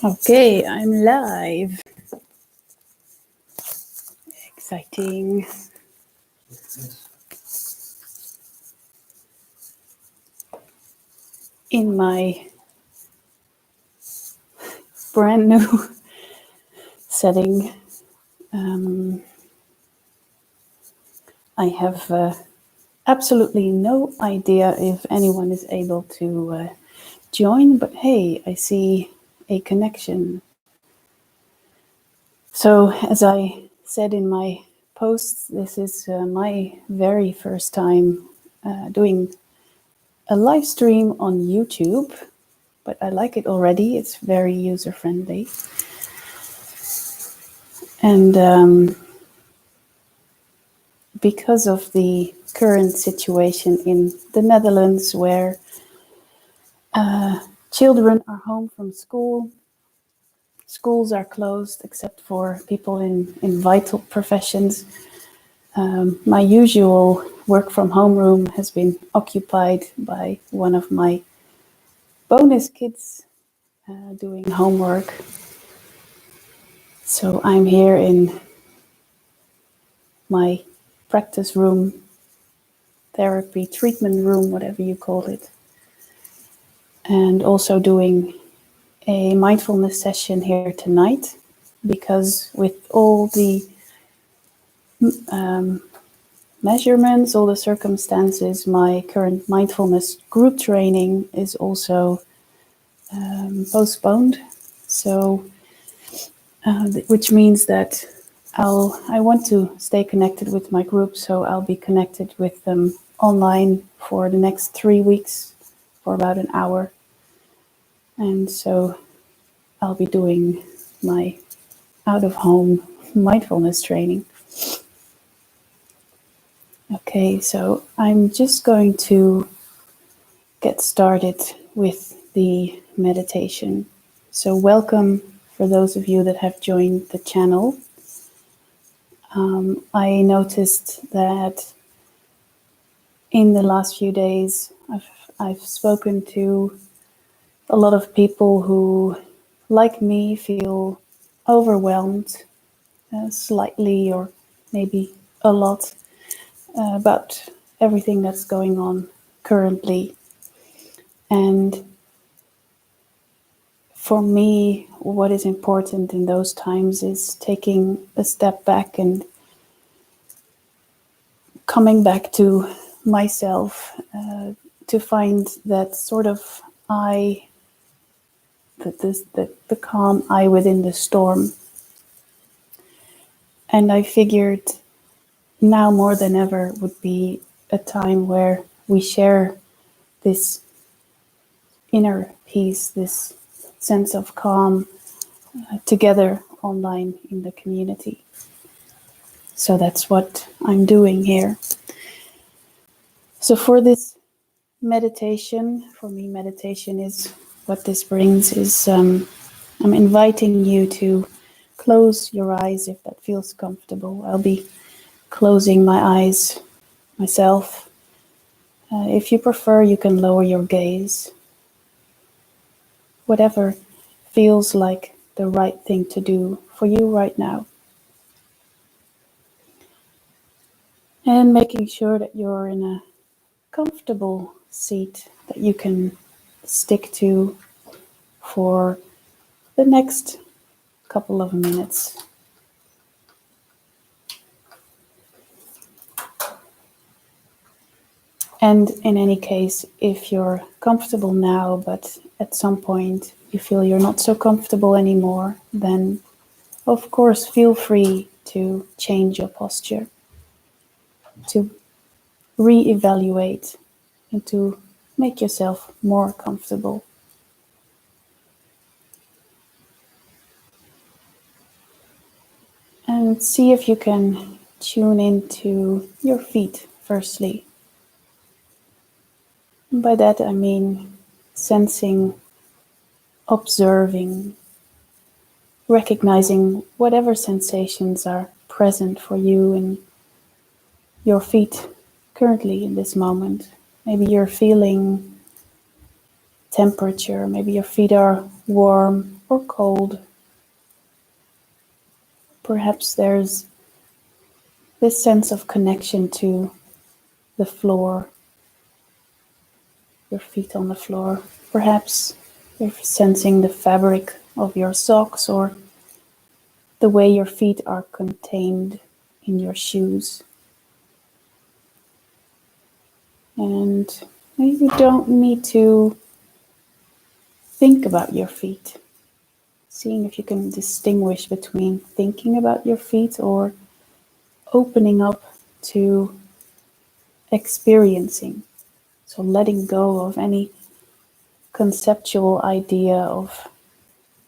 Okay, I'm live. Exciting. In my brand new setting, I have absolutely no idea if anyone is able to join, but hey, I see a connection. So, as I said in my posts, this is my very first time doing a live stream on YouTube, but I like it already. It's very user friendly. And because of the current situation in the Netherlands, where children are home from school, schools are closed except for people in vital professions, my usual work from home room has been occupied by one of my bonus kids doing homework. So I'm here in my practice room, therapy, treatment room, whatever you call it, and also doing a mindfulness session here tonight, because with all the measurements, all the circumstances, my current mindfulness group training is also postponed. So, which means that I want to stay connected with my group, so I'll be connected with them online for the next 3 weeks for about an hour. And so I'll be doing my out-of-home mindfulness training. Okay, so I'm just going to get started with the meditation. So welcome for those of you that have joined the channel. I noticed that in the last few days I've spoken to a lot of people who, like me, feel overwhelmed slightly or maybe a lot about everything that's going on currently. And for me, what is important in those times is taking a step back and coming back to myself, to find that sort of the calm eye within the storm. And I figured now more than ever would be a time where we share this inner peace, this sense of calm together online in the community. So that's what I'm doing here. So for this meditation, for me, meditation is what this brings is I'm inviting you to close your eyes if that feels comfortable. I'll be closing my eyes myself. If you prefer, you can lower your gaze. Whatever feels like the right thing to do for you right now. And making sure that you're in a comfortable seat that you can stick to for the next couple of minutes. And in any case, if you're comfortable now, but at some point you feel you're not so comfortable anymore, then of course feel free to change your posture, to re-evaluate and to make yourself more comfortable. And see if you can tune into your feet firstly. And by that I mean sensing, observing, recognizing whatever sensations are present for you in your feet currently in this moment. Maybe you're feeling temperature, maybe your feet are warm, or cold. Perhaps there's this sense of connection to the floor, your feet on the floor. Perhaps you're sensing the fabric of your socks or the way your feet are contained in your shoes. And you don't need to think about your feet. Seeing if you can distinguish between thinking about your feet or opening up to experiencing. So letting go of any conceptual idea of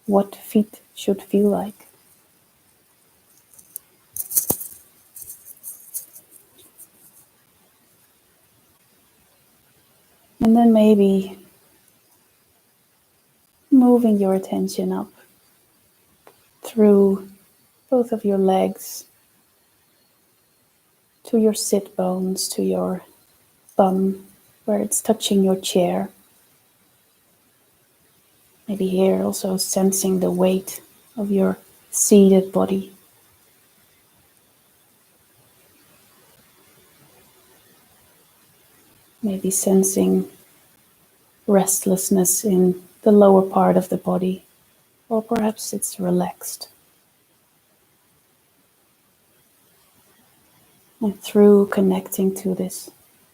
what feet should feel like. And then maybe moving your attention up through both of your legs to your sit bones, to your bum, where it's touching your chair. Maybe here also sensing the weight of your seated body. Maybe sensing restlessness in the lower part of the body, or perhaps it's relaxed. And through connecting to this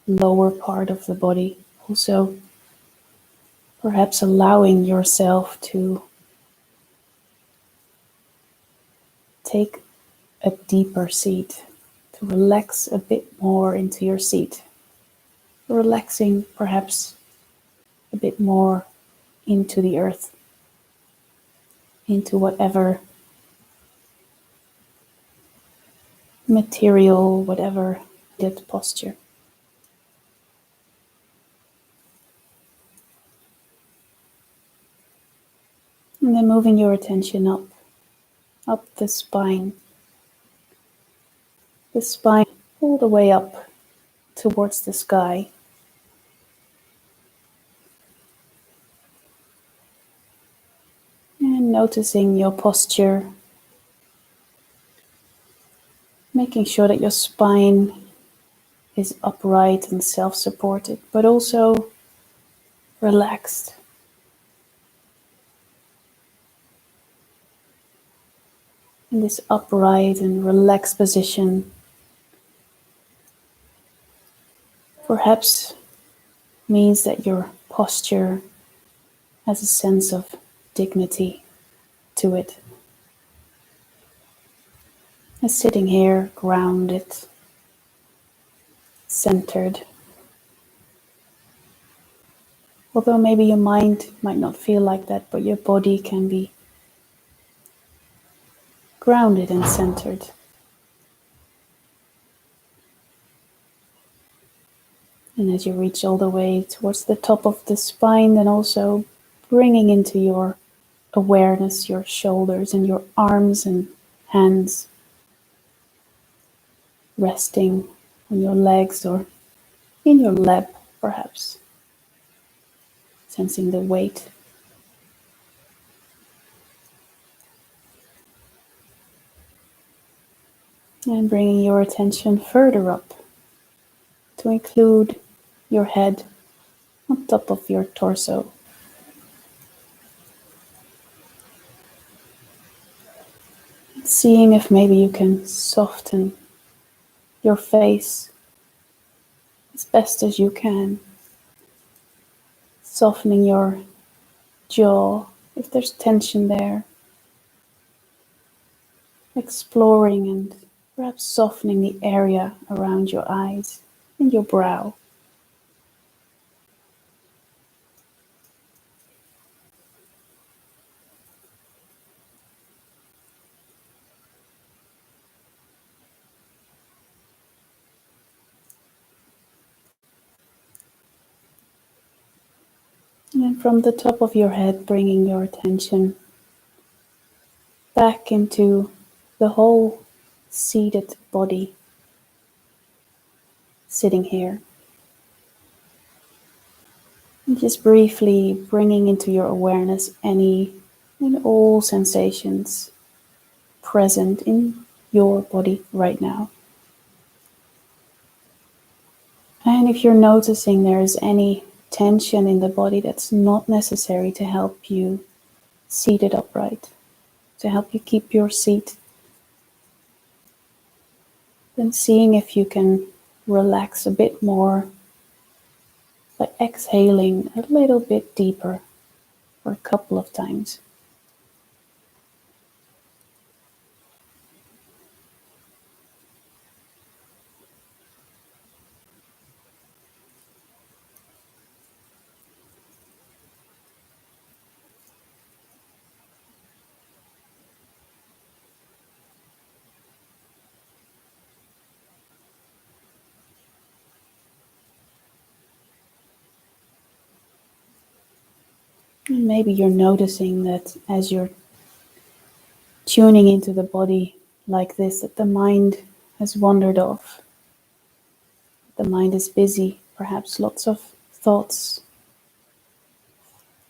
lower part of the body, also perhaps allowing yourself to take a deeper seat, to relax a bit more into your seat, relaxing perhaps a bit more into the earth, into whatever material, whatever that posture. And then moving your attention up the spine all the way up towards the sky. And noticing your posture, making sure that your spine is upright and self-supported, but also relaxed. In this upright and relaxed position, perhaps means that your posture has a sense of dignity to it. As sitting here, grounded, centered. Although maybe your mind might not feel like that, but your body can be grounded and centered. And as you reach all the way towards the top of the spine, then also bringing into your awareness your shoulders and your arms and hands, resting on your legs or in your lap, perhaps, sensing the weight. And bringing your attention further up to include your head on top of your torso. Seeing if maybe you can soften your face as best as you can. Softening your jaw if there's tension there. Exploring and perhaps softening the area around your eyes and your brow. And then from the top of your head, bringing your attention back into the whole seated body, sitting here. And just briefly bringing into your awareness any and all sensations present in your body right now. And if you're noticing there is any tension in the body that's not necessary to help you seat it upright, to help you keep your seat, then seeing if you can relax a bit more by exhaling a little bit deeper for a couple of times. And maybe you're noticing that as you're tuning into the body like this, that the mind has wandered off. The mind is busy, perhaps lots of thoughts,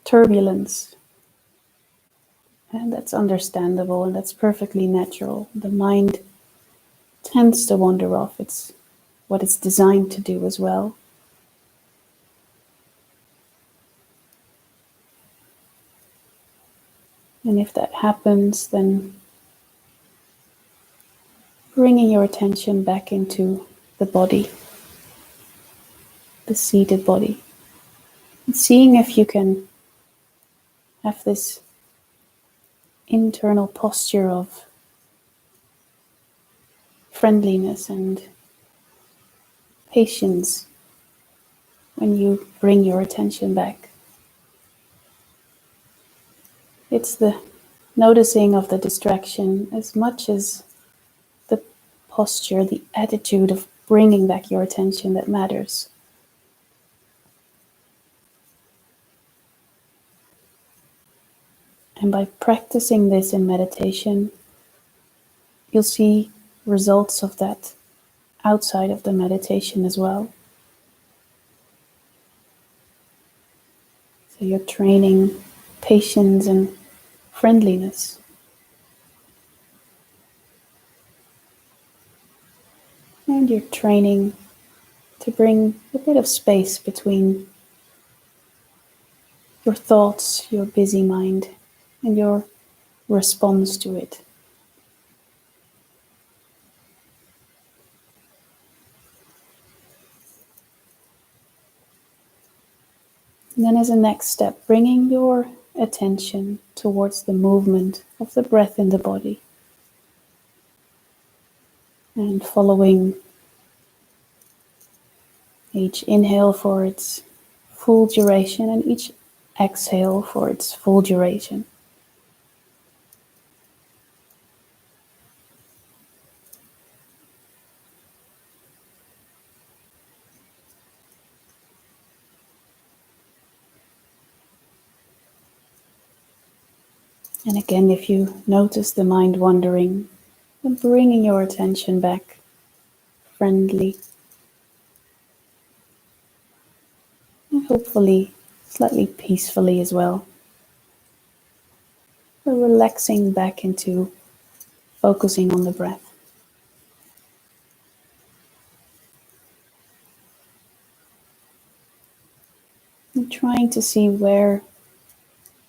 turbulence, and that's understandable and that's perfectly natural. The mind tends to wander off. It's what it's designed to do as well. And if that happens, then bringing your attention back into the body, the seated body, and seeing if you can have this internal posture of friendliness and patience when you bring your attention back. It's the noticing of the distraction as much as the posture, the attitude of bringing back your attention that matters. And by practicing this in meditation, you'll see results of that outside of the meditation as well. So you're training patience and friendliness. And you're training to bring a bit of space between your thoughts, your busy mind, and your response to it. And then as a next step, bringing your attention towards the movement of the breath in the body. And following each inhale for its full duration and each exhale for its full duration. And again, if you notice the mind wandering, then bringing your attention back, friendly, and hopefully slightly peacefully as well. We're relaxing back into focusing on the breath. And trying to see where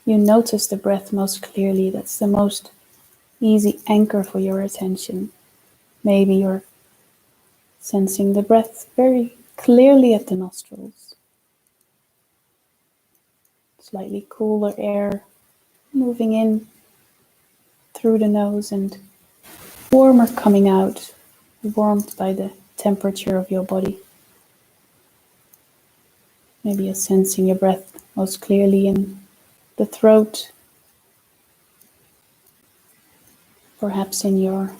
you notice the breath most clearly. That's the most easy anchor for your attention. Maybe you're sensing the breath very clearly at the nostrils. Slightly cooler air moving in through the nose and warmer coming out, warmed by the temperature of your body. Maybe you're sensing your breath most clearly in the throat, perhaps in your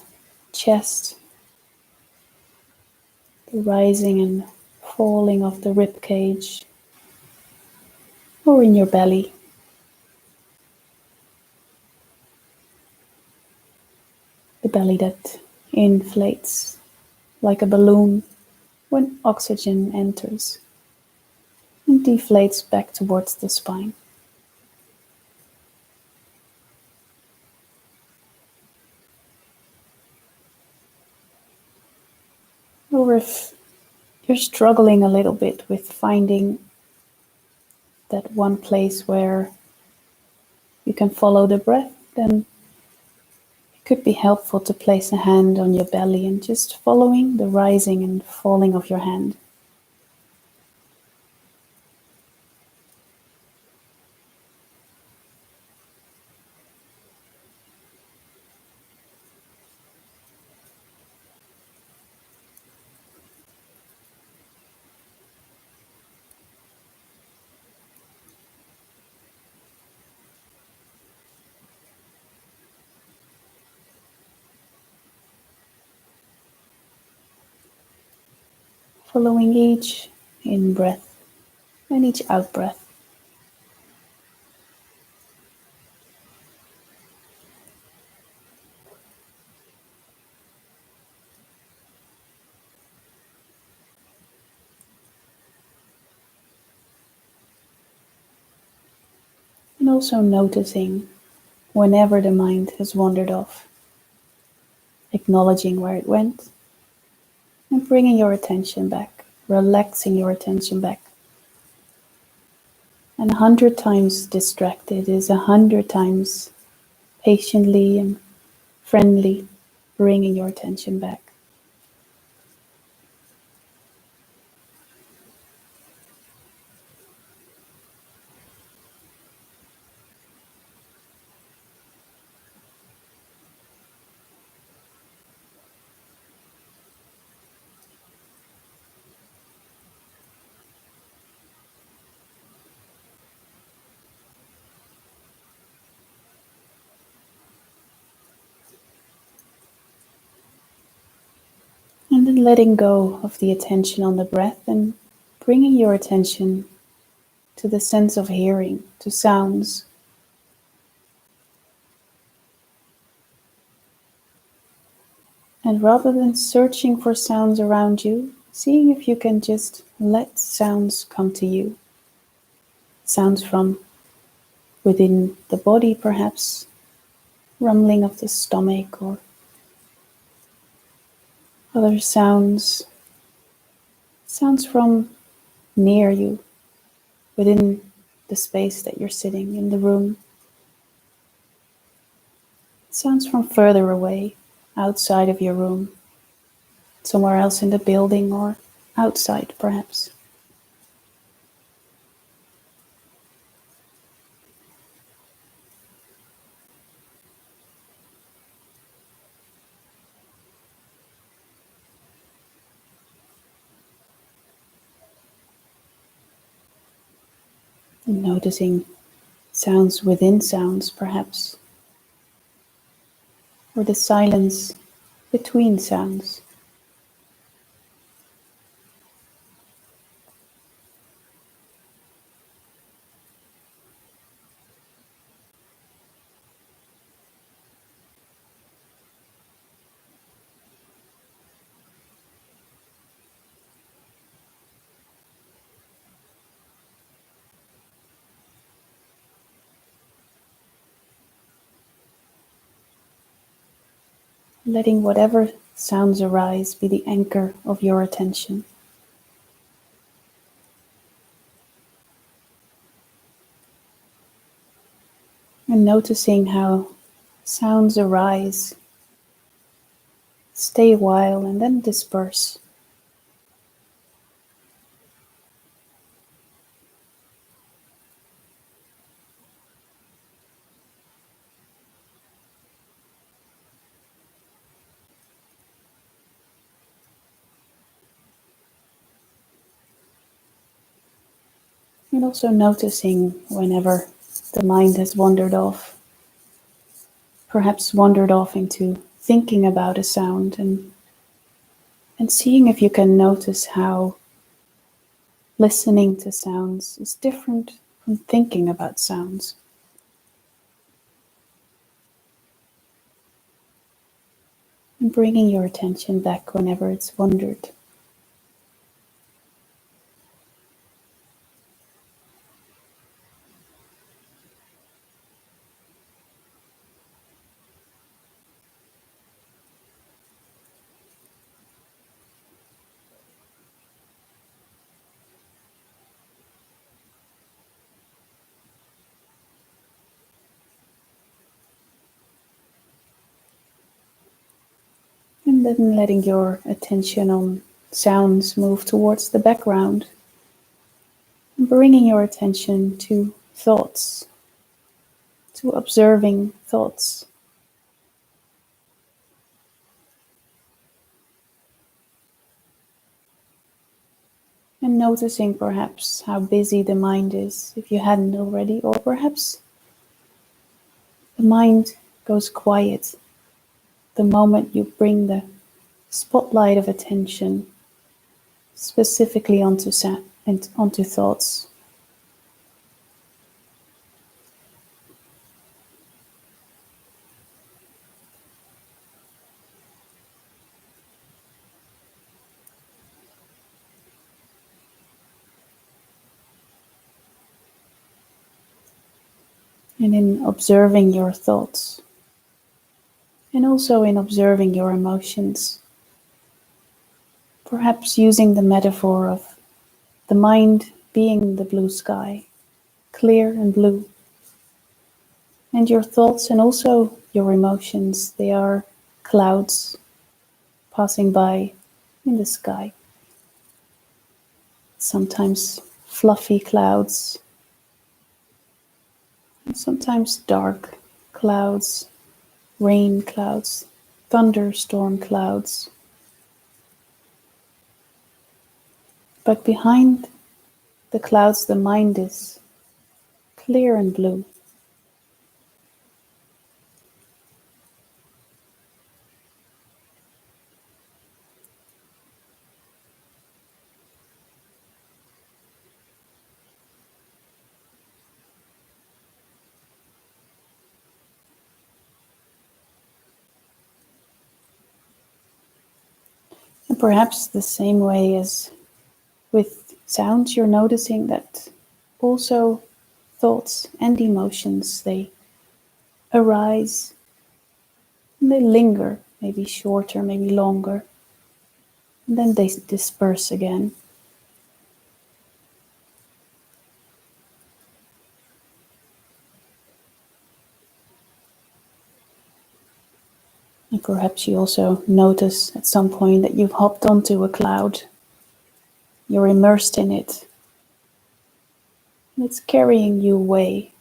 chest, the rising and falling of the rib cage, or in your belly. The belly that inflates like a balloon when oxygen enters and deflates back towards the spine. if you're struggling a little bit with finding that one place where you can follow the breath, then it could be helpful to place a hand on your belly and just following the rising and falling of your hand. Following each in breath and each out breath. And also noticing whenever the mind has wandered off, acknowledging where it went and bringing your attention back, relaxing your attention back. And 100 times distracted is 100 times patiently and friendly bringing your attention back. And then letting go of the attention on the breath and bringing your attention to the sense of hearing, to sounds. And rather than searching for sounds around you, seeing if you can just let sounds come to you. Sounds from within the body, perhaps, rumbling of the stomach or other sounds. Sounds from near you, within the space that you're sitting in the room. Sounds from further away, outside of your room, somewhere else in the building or outside perhaps. And noticing sounds within sounds perhaps, or the silence between sounds. Letting whatever sounds arise be the anchor of your attention. And noticing how sounds arise, stay a while, and then disperse. And also noticing whenever the mind has wandered off, perhaps wandered off into thinking about a sound, and seeing if you can notice how listening to sounds is different from thinking about sounds. And bringing your attention back whenever it's wandered. And then letting your attention on sounds move towards the background, bringing your attention to thoughts, to observing thoughts. And noticing perhaps how busy the mind is, if you hadn't already, or perhaps the mind goes quiet the moment you bring the spotlight of attention specifically onto and onto thoughts. And in observing your thoughts, and also in observing your emotions, perhaps using the metaphor of the mind being the blue sky, clear and blue, and your thoughts and also your emotions, they are clouds passing by in the sky. Sometimes fluffy clouds, and sometimes dark clouds, rain clouds, thunderstorm clouds. But behind the clouds, the mind is clear and blue. And perhaps the same way as with sounds, you're noticing that also thoughts and emotions, they arise and they linger, maybe shorter, maybe longer, and then they disperse again. And perhaps you also notice at some point that you've hopped onto a cloud, you're immersed in it, and it's carrying you away.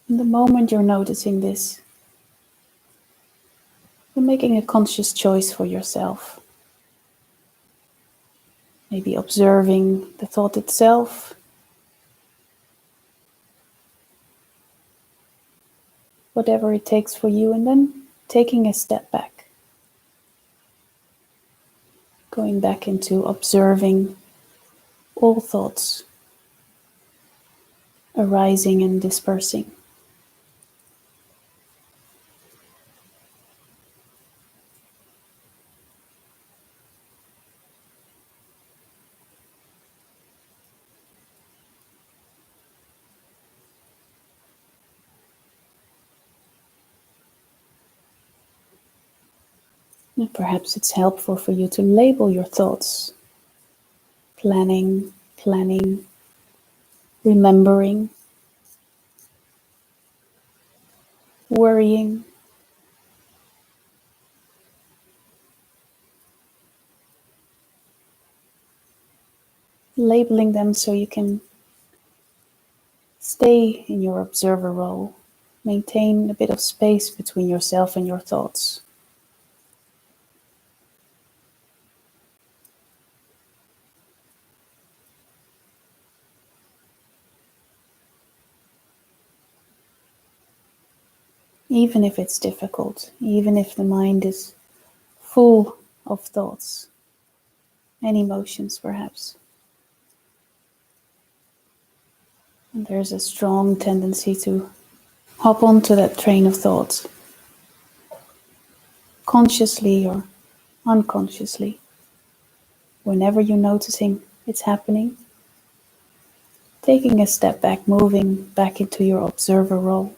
And the moment you're noticing this, you're making a conscious choice for yourself. Maybe observing the thought itself, whatever it takes for you, and then taking a step back. Going back into observing all thoughts arising and dispersing. And perhaps it's helpful for you to label your thoughts. Planning, remembering, worrying. Labeling them so you can stay in your observer role. Maintain a bit of space between yourself and your thoughts. Even if it's difficult, even if the mind is full of thoughts and emotions, perhaps. And there's a strong tendency to hop onto that train of thought, consciously or unconsciously. Whenever you're noticing it's happening, taking a step back, moving back into your observer role.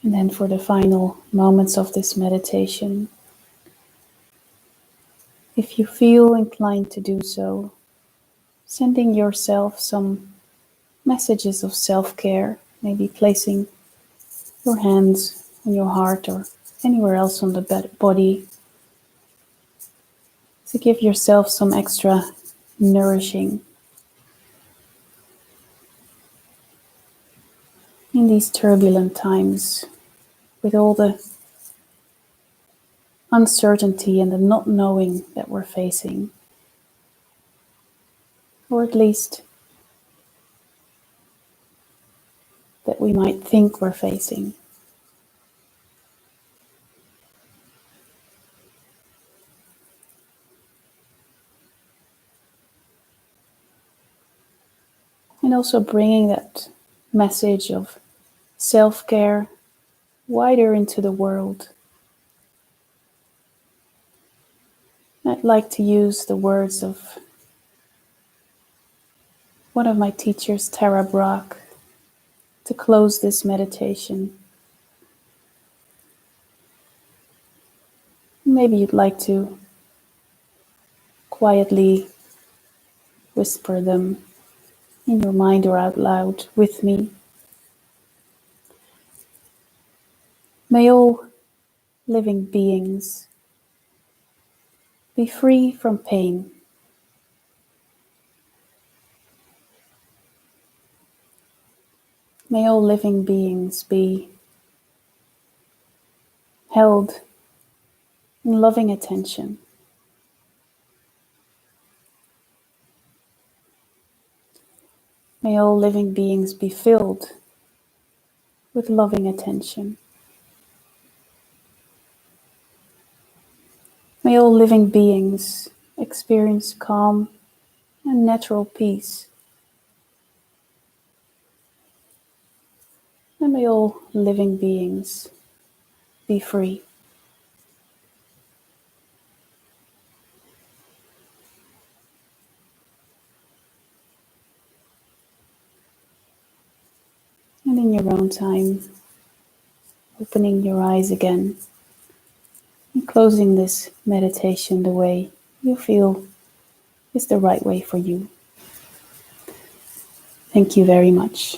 And then for the final moments of this meditation, if you feel inclined to do so, sending yourself some messages of self-care, maybe placing your hands on your heart or anywhere else on the body to give yourself some extra nourishing in these turbulent times with all the uncertainty and the not knowing that we're facing, or at least that we might think we're facing. And also bringing that message of self-care wider into the world. I'd like to use the words of one of my teachers, Tara Brach, to close this meditation. Maybe you'd like to quietly whisper them in your mind or out loud with me. May all living beings be free from pain. May all living beings be held in loving attention. May all living beings be filled with loving attention. May all living beings experience calm and natural peace. And may all living beings be free. And in your own time, opening your eyes again and closing this meditation the way you feel is the right way for you. Thank you very much.